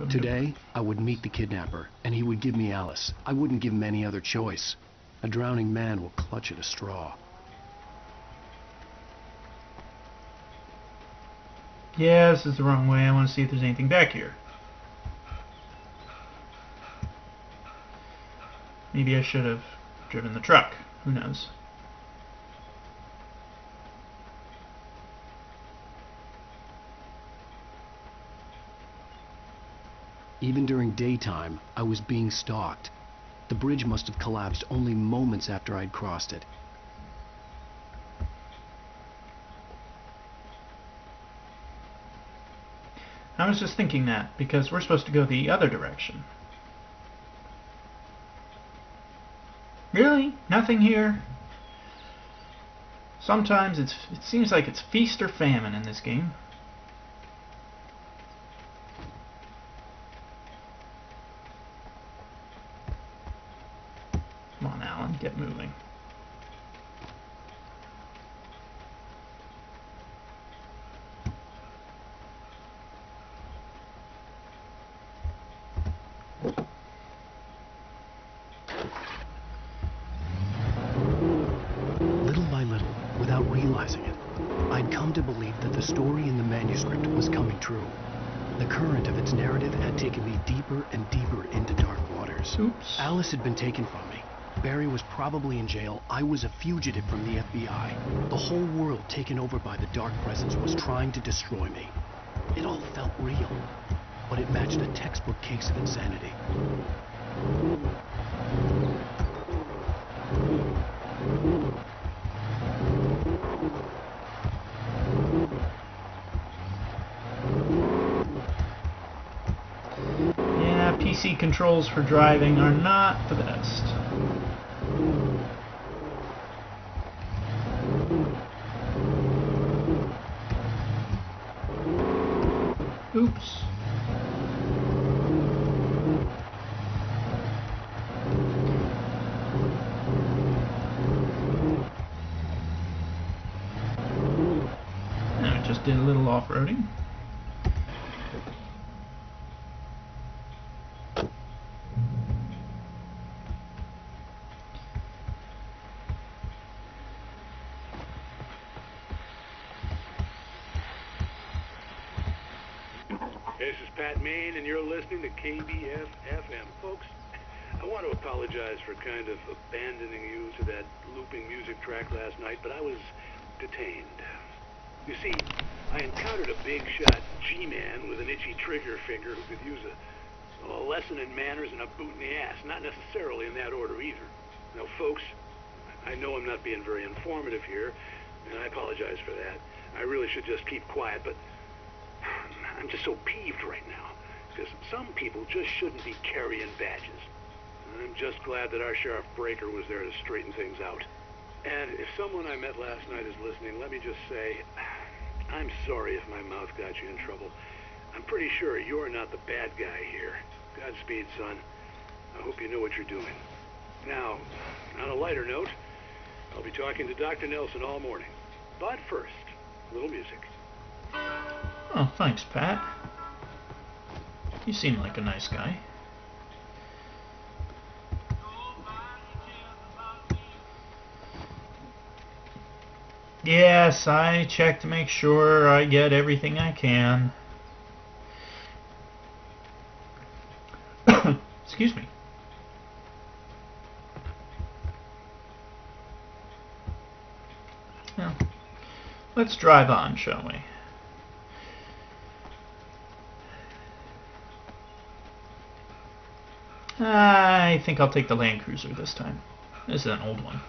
Today, I would meet the kidnapper, and he would give me Alice. I wouldn't give him any other choice. A drowning man will clutch at a straw. Yeah, this is the wrong way. I want to see if there's anything back here. Maybe I should have driven the truck. Who knows? Even during daytime, I was being stalked. The bridge must have collapsed only moments after I'd crossed it. I was just thinking that, because we're supposed to go the other direction. Really? Nothing here? Sometimes it seems like it's feast or famine in this game. Come on, Alan, get moving. Little by little, without realizing it, I'd come to believe that the story in the manuscript was coming true. The current of its narrative had taken me deeper and deeper into dark waters. Oops. Alice had been taken from me. Barry was probably in jail. I was a fugitive from the FBI. The whole world taken over by the dark presence was trying to destroy me. It all felt real, but it matched a textbook case of insanity. Yeah, PC controls for driving are not the best. Oops. Now I just did a little off-roading. This is Pat Main, and you're listening to KBF-FM. Folks, I want to apologize for kind of abandoning you to that looping music track last night, but I was detained. You see, I encountered a big-shot G-man with an itchy trigger finger who could use a lesson in manners and a boot in the ass, not necessarily in that order either. Now, folks, I know I'm not being very informative here, and I apologize for that. I really should just keep quiet, but I'm just so peeved right now, because some people just shouldn't be carrying badges. I'm just glad that our Sheriff Breaker was there to straighten things out. And if someone I met last night is listening, let me just say, I'm sorry if my mouth got you in trouble. I'm pretty sure you're not the bad guy here. Godspeed, son. I hope you know what you're doing. Now, on a lighter note, I'll be talking to Dr. Nelson all morning. But first, a little music. Oh, thanks, Pat. You seem like a nice guy. Yes, I check to make sure I get everything I can. Excuse me. Well, let's drive on, shall we? I think I'll take the Land Cruiser this time. This is an old one.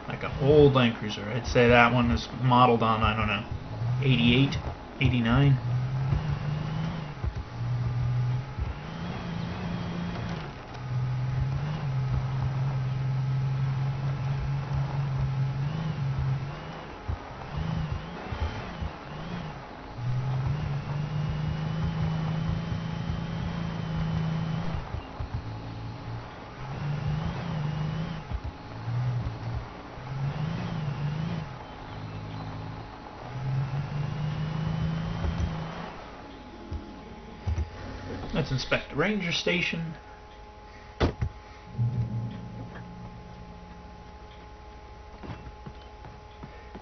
Like an old Land Cruiser. I'd say that one is modeled on, I don't know, 88, 89. Let's inspect the ranger station.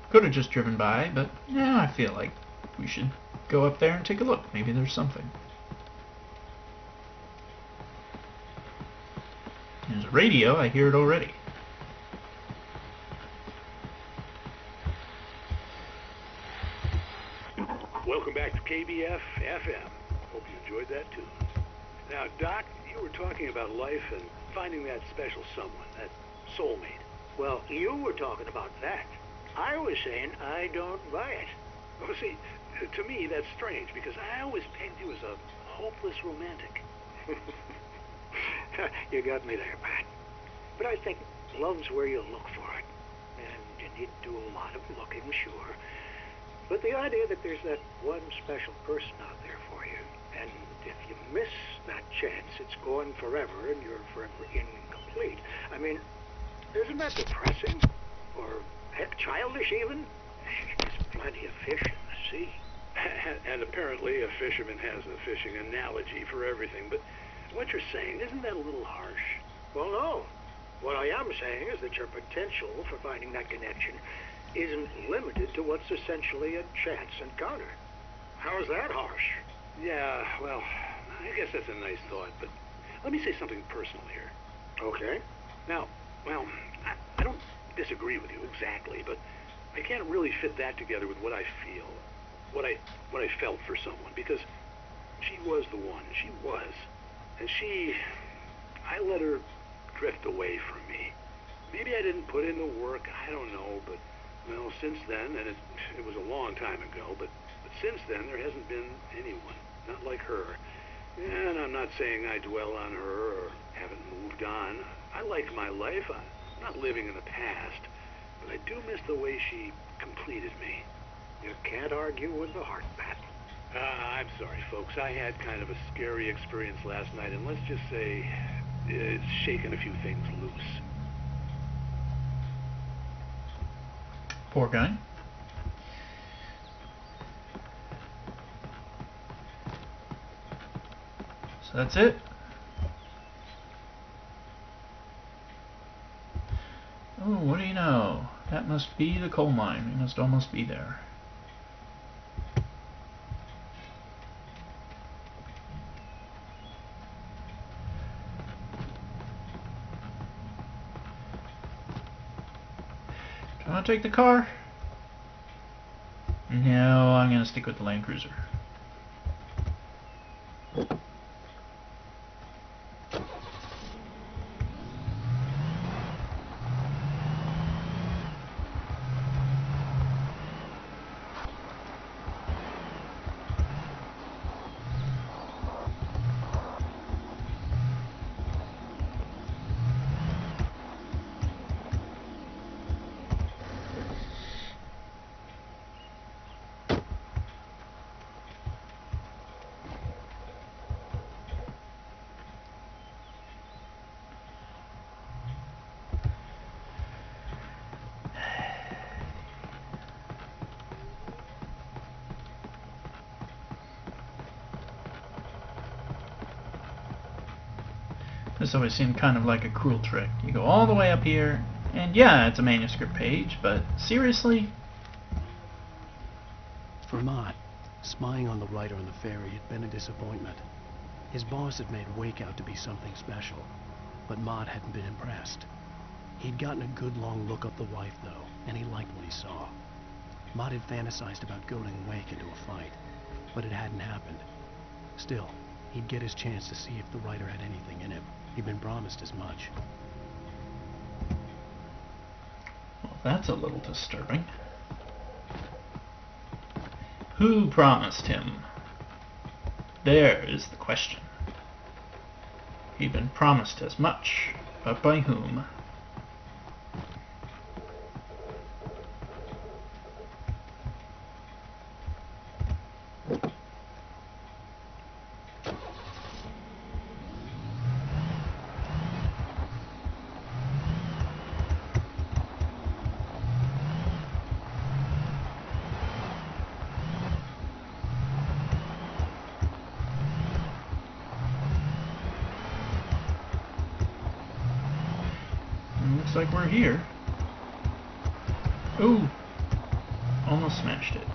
Could have just driven by, but yeah, I feel like we should go up there and take a look. Maybe there's something. There's a radio. I hear it already. Welcome back to KBF FM. Hope you enjoyed that tune. Now, Doc, you were talking about life and finding that special someone, that soulmate. Well, you were talking about that. I was saying I don't buy it. Well, see, to me, that's strange, because I always pegged you as a hopeless romantic. You got me there, Pat. But I think love's where you look for it. And you need to do a lot of looking, sure. But the idea that there's that one special person out there for you, and if you miss that chance, it's gone forever, and you're forever incomplete. I mean, isn't that depressing? Or, heck, childish even? There's plenty of fish in the sea. And apparently a fisherman has a fishing analogy for everything, but what you're saying, isn't that a little harsh? Well, no. What I am saying is that your potential for finding that connection isn't limited to what's essentially a chance encounter. How's that harsh? Yeah, well, I guess that's a nice thought, but let me say something personal here. Okay. Now, well, I don't disagree with you exactly, but I can't really fit that together with what I feel, what I felt for someone, because she was the one. She was. And I let her drift away from me. Maybe I didn't put in the work, I don't know, but, well, since then, and it was a long time ago, but since then there hasn't been anyone, not like her. And I'm not saying I dwell on her or haven't moved on. I like my life. I'm not living in the past, but I do miss the way she completed me. You can't argue with the heart, Pat. I'm sorry, folks. I had kind of a scary experience last night, and let's just say it's shaken a few things loose. Poor guy. So that's it. Oh, what do you know? That must be the coal mine. We must almost be there. Do I want to take the car? No, I'm going to stick with the Land Cruiser. This always seemed kind of like a cruel trick. You go all the way up here, and yeah, it's a manuscript page, but seriously? For Mott, spying on the writer on the ferry had been a disappointment. His boss had made Wake out to be something special, but Mott hadn't been impressed. He'd gotten a good long look up the wife, though, and he liked what he saw. Mott had fantasized about goading Wake into a fight, but it hadn't happened. Still, he'd get his chance to see if the writer had anything in him. He'd been promised as much. Well, that's a little disturbing. Who promised him? There is the question. He'd been promised as much, but by whom? looks like we're here. Ooh! Almost smashed it.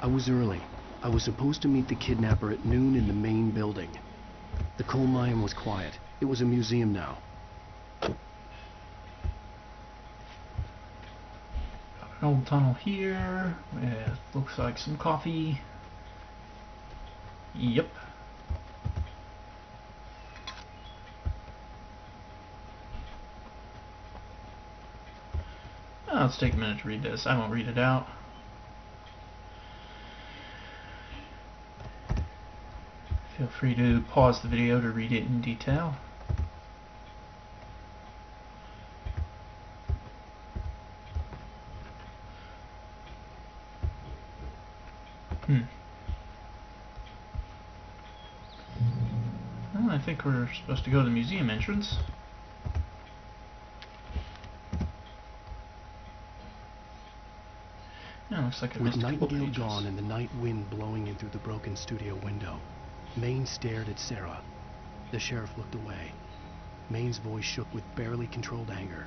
I was early. I was supposed to meet the kidnapper at noon in the main building. The coal mine was quiet. It was a museum now. An old tunnel here with looks like some coffee. Yep. Oh, let's take a minute to read this. I won't read it out. Feel free to pause the video to read it in detail. Well, I think we're supposed to go to the museum entrance. Yeah, looks like I With missed a couple Nightingale pages. gone and the night wind blowing in through the broken studio window, Maine stared at Sarah. The sheriff looked away. Maine's voice shook with barely controlled anger.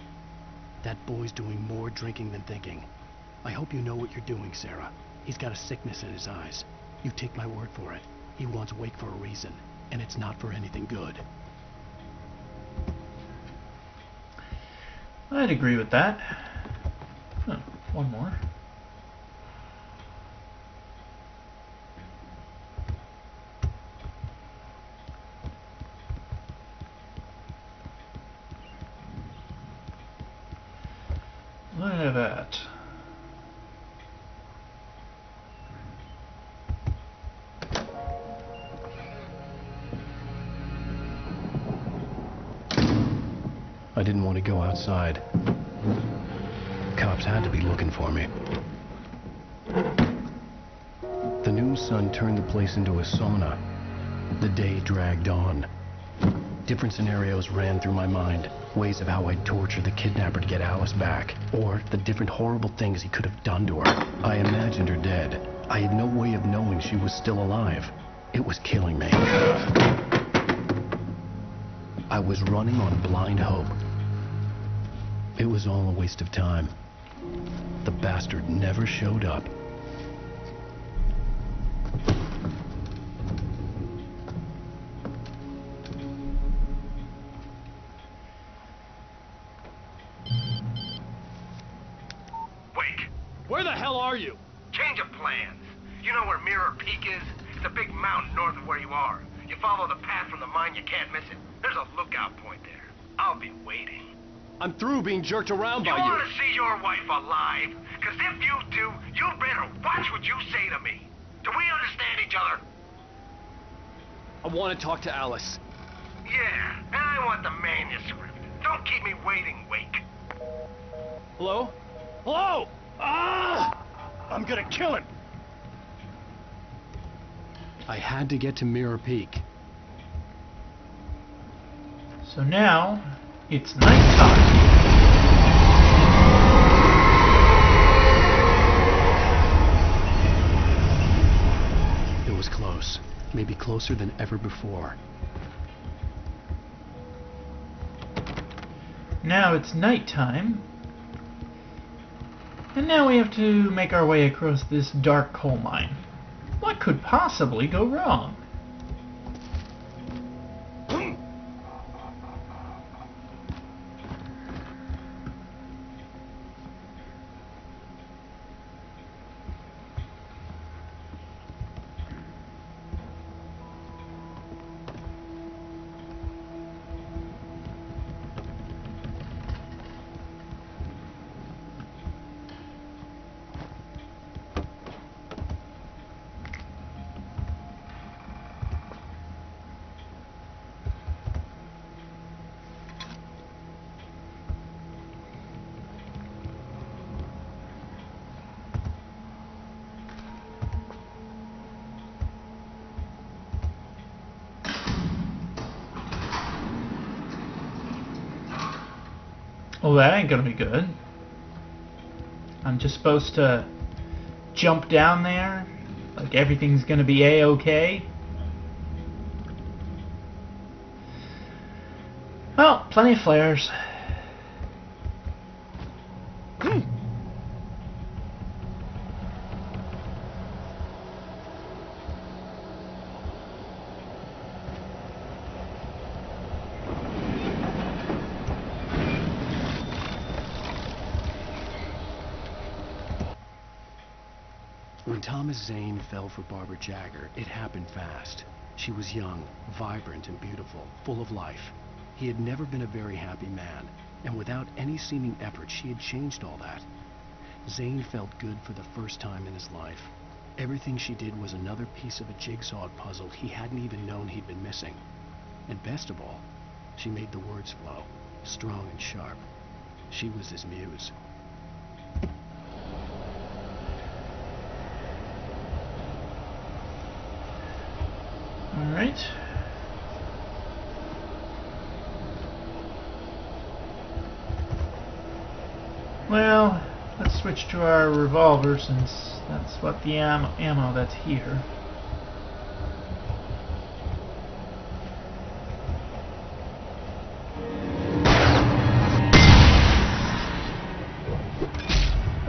That boy's doing more drinking than thinking. I hope you know what you're doing, Sarah. He's got a sickness in his eyes. You take my word for it. He wants Wake for a reason, and it's not for anything good. I'd agree with that. Oh, one more. Look at that. I didn't want to go outside. Cops had to be looking for me. The noon sun turned the place into a sauna. The day dragged on. Different scenarios ran through my mind. Ways of how I'd torture the kidnapper to get Alice back. Or the different horrible things he could have done to her. I imagined her dead. I had no way of knowing she was still alive. It was killing me. I was running on blind hope. It was all a waste of time. The bastard never showed up. Wake, Where the hell are you? change of plans. You know where Mirror Peak is? It's a big mountain north of where you are. You follow the path from the mine, you can't miss it. There's a lookout point there. I'll be waiting. I'm through being jerked around You by want to see your wife alive? Because if you do, you better watch what you say to me. Do we understand each other? I want to talk to Alice. Yeah, and I want the manuscript. Don't keep me waiting, Wake. Hello? Hello? Ah! I'm gonna kill him. I had to get to Mirror Peak. So now, it's nighttime. It was close. Maybe closer than ever before. Now it's nighttime. And now we have to make our way across this dark coal mine. What could possibly go wrong? Well, that ain't gonna be good. I'm just supposed to jump down there, like everything's gonna be A-okay. Well, plenty of flares. When Thomas Zane fell for Barbara Jagger, it happened fast. She was young, vibrant, and beautiful, full of life. He had never been a very happy man, and without any seeming effort, she had changed all that. Zane felt good for the first time in his life. Everything she did was another piece of a jigsaw puzzle he hadn't even known he'd been missing. And best of all, she made the words flow, strong and sharp. She was his muse. All right. Well, let's switch to our revolver since that's what the ammo that's here.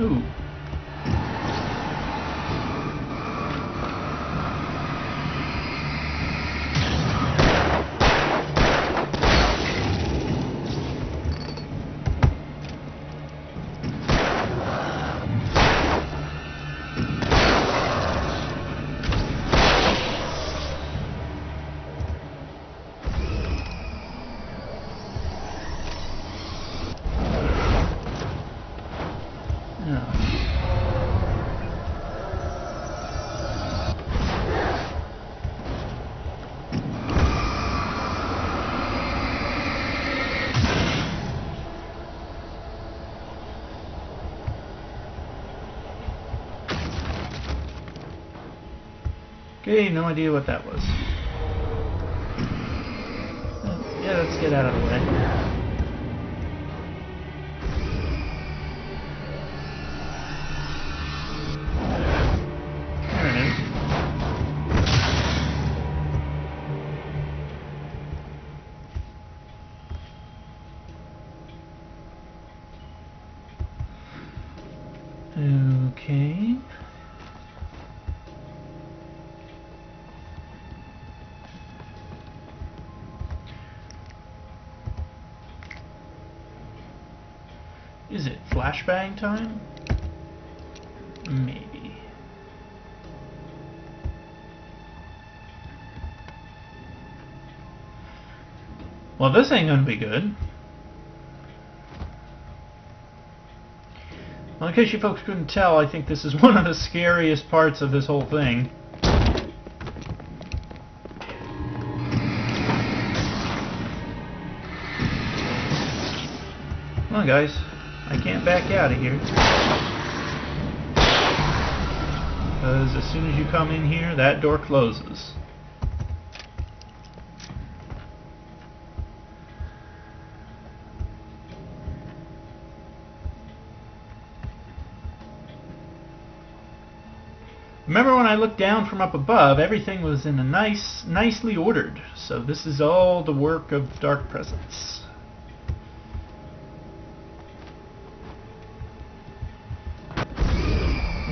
Ooh. Okay, no idea what that was. Yeah, let's get out of the way. There it is. Okay. Is it flashbang time? Maybe. Well, this ain't gonna be good. Well, in case you folks couldn't tell, I think this is one of the scariest parts of this whole thing. Come on, guys. I can't back out of here. Because as soon as you come in here, that door closes. Remember when I looked down from up above, everything was in a nicely ordered. So this is all the work of Dark Presence.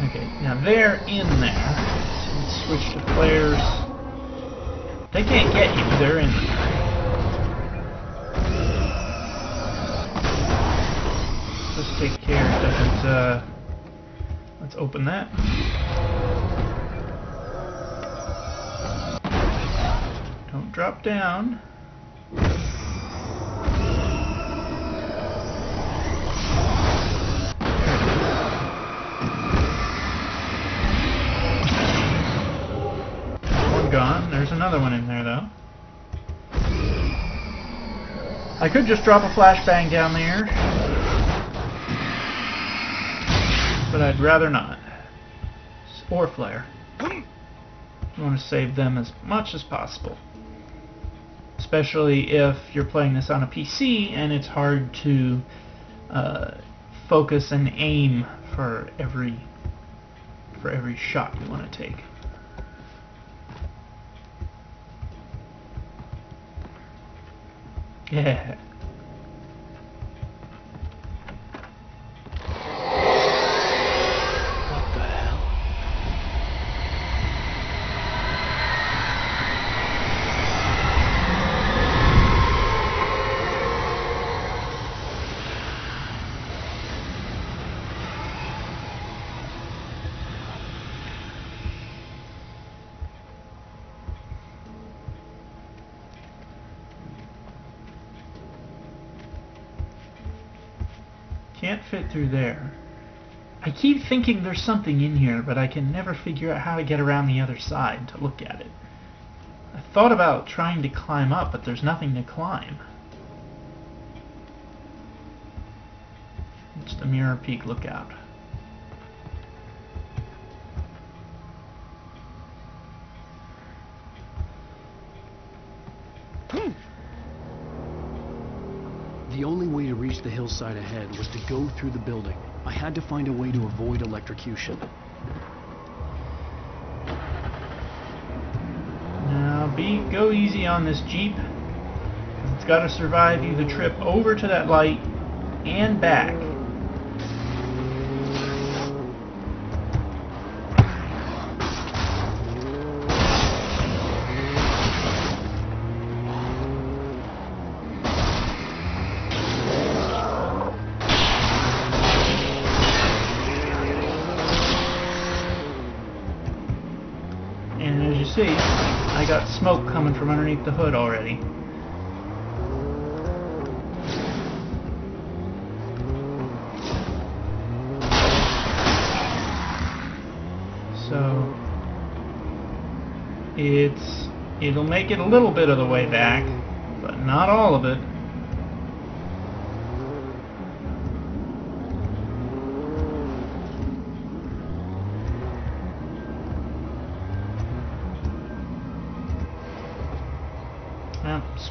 Okay, now they're in there. So let's switch to players. They can't get you, they're in there. Let's take care it doesn't, let's open that. Don't drop down. Gone. There's another one in there, though. I could just drop a flashbang down there, but I'd rather not. Or flare. You want to save them as much as possible. Especially if you're playing this on a PC and it's hard to focus and aim for every shot you want to take. Yeah. What the hell? Can't fit through there. I keep thinking there's something in here, but I can never figure out how to get around the other side to look at it. I thought about trying to climb up, but there's nothing to climb. It's the Mirror Peak Lookout. The only way to reach the hillside ahead was to go through the building. I had to find a way to avoid electrocution. Now, go easy on this Jeep. It's got to survive you the trip over to that light and back. And as you see, I got smoke coming from underneath the hood already. So it'll make it a little bit of the way back, but not all of it.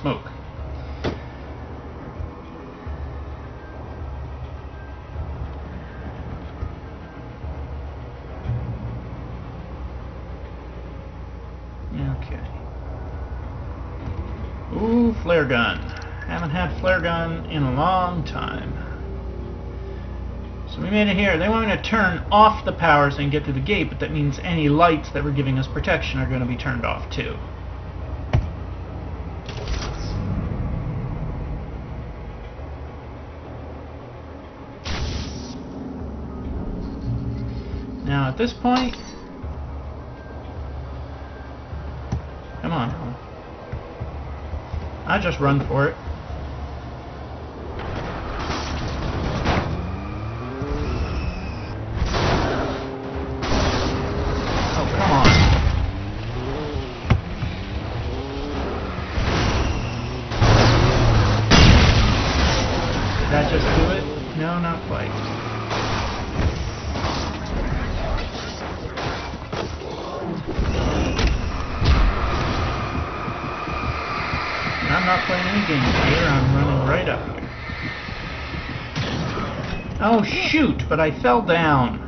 Smoke. Okay. Ooh, flare gun. Haven't had flare gun in a long time. So we made it here. They want me to turn off the powers and get through the gate, but that means any lights that were giving us protection are going to be turned off too. Now at this point, come on, I just run for it. Oh, come on. Did that just do it? No, not quite. I'm not playing any games here, I'm running right up here. Oh shoot, but I fell down.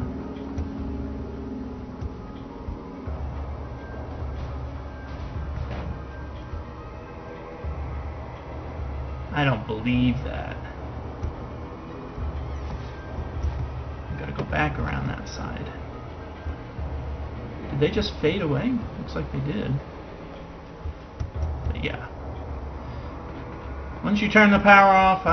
I don't believe that. I gotta go back around that side. Did they just fade away? Looks like they did. But yeah. Once you turn the power off,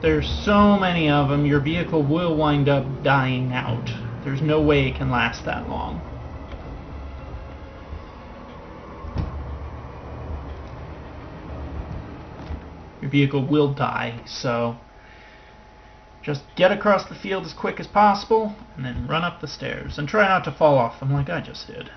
there's so many of them, your vehicle will wind up dying out. There's no way it can last that long. Your vehicle will die, so just get across the field as quick as possible, and then run up the stairs. And try not to fall off them like I just did.